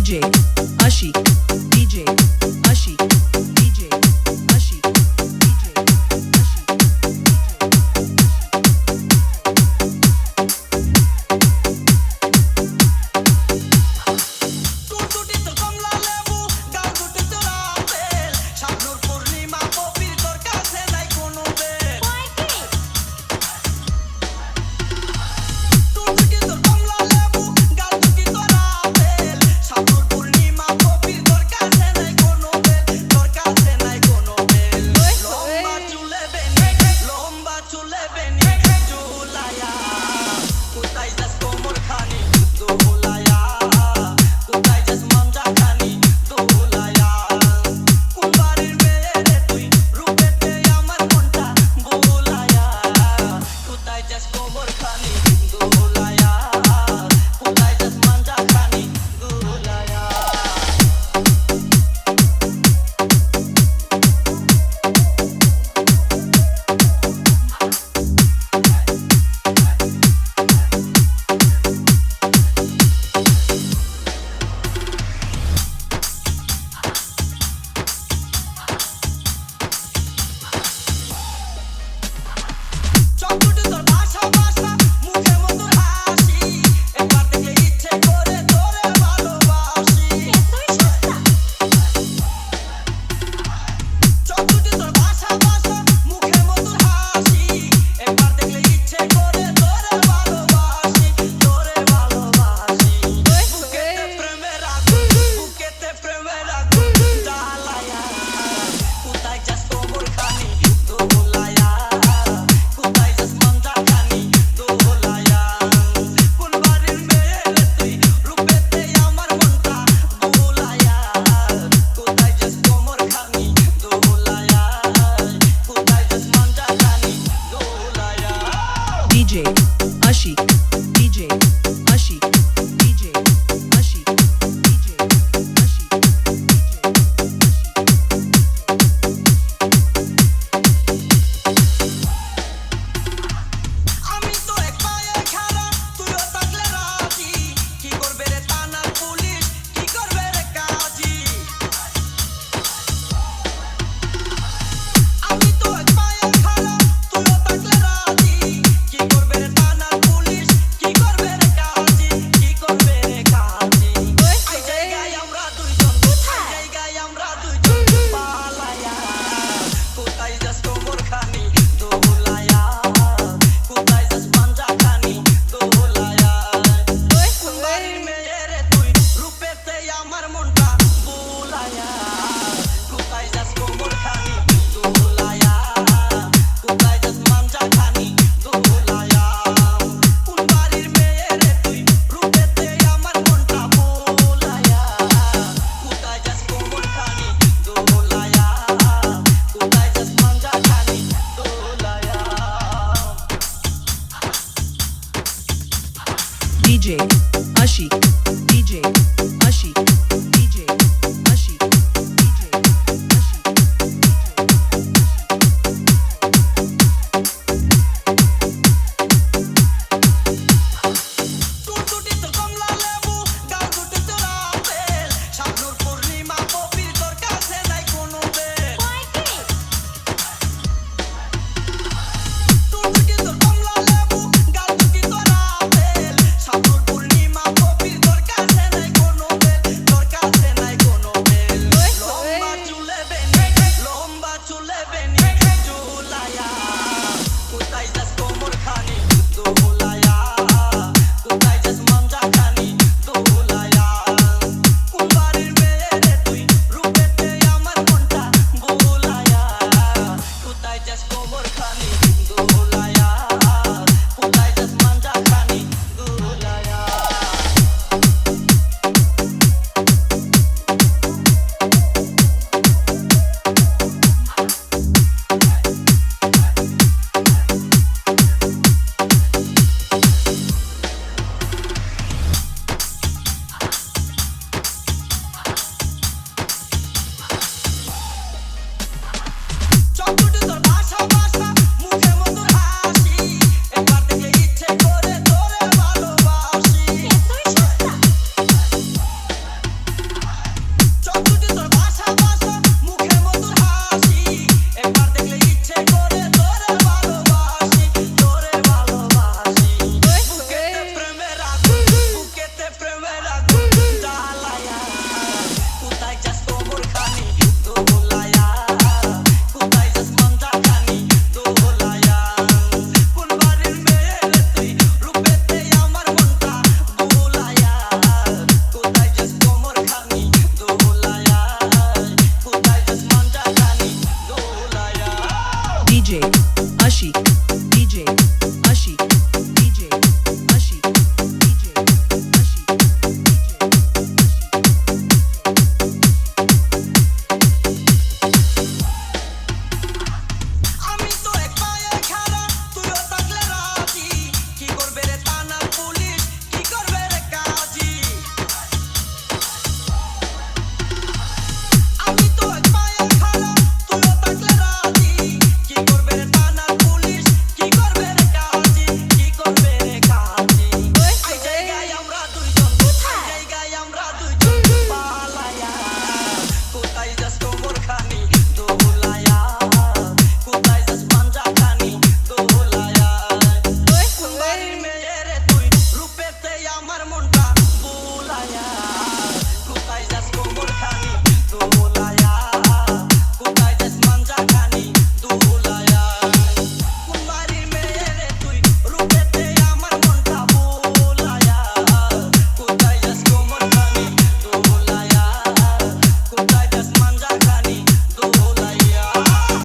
DJ Ashik, DJ Ashik, DJ Ashik, DJ Ashik. DJ Ashik, DJ Ashik, DJ Ashik, DJ Ashik, আমি তো এক পায়ে খাড়া তুইও থাকলে রাজি কি করবে রে থানার পুলিশ কি করবে রে কাজী আমি তো এক পায়ে খাড়া তুইও থাকলে রাজি কি করবে রে থানার পুলিশ কি করবে রে কাজী কি করবে রে কাজী এই জায়গায় আমরা দুইজন পালায়া কোথায় যাস কোমর খানি দোলায়া কোথায় যাস পাঞ্জা খানি দোলায়া কোন বাড়ির মেয়ে রে তুই রূপেতে আমার মনটা বুলায়া কোথায় যাস কোমর খানি দোলায়া কোথায় যাস পাঞ্জা খানি দোলায়া কোন বাড়ির মেয়ে রে তুই রূপেতে আমার মনটা বুলায়া কোথায় যাস কোমর খানি দোলায়া কোথায় যাস পাঞ্জা খানি দোলায়া DJ Ashik, DJ Ashik, DJ Ashik, DJ Ashik. টুটুটি তো কমলা লেবু গাল দুটি তোর আপেল শাবনূর পূর্ণিমা কবির তোর কাছে নাই কোনো বেল টুটুটি তো কমলা লেবু গাল দুটি তোর আপেল শাবনূর পূর্ণিমা কবির তোর DJ Ashik DJ Ashik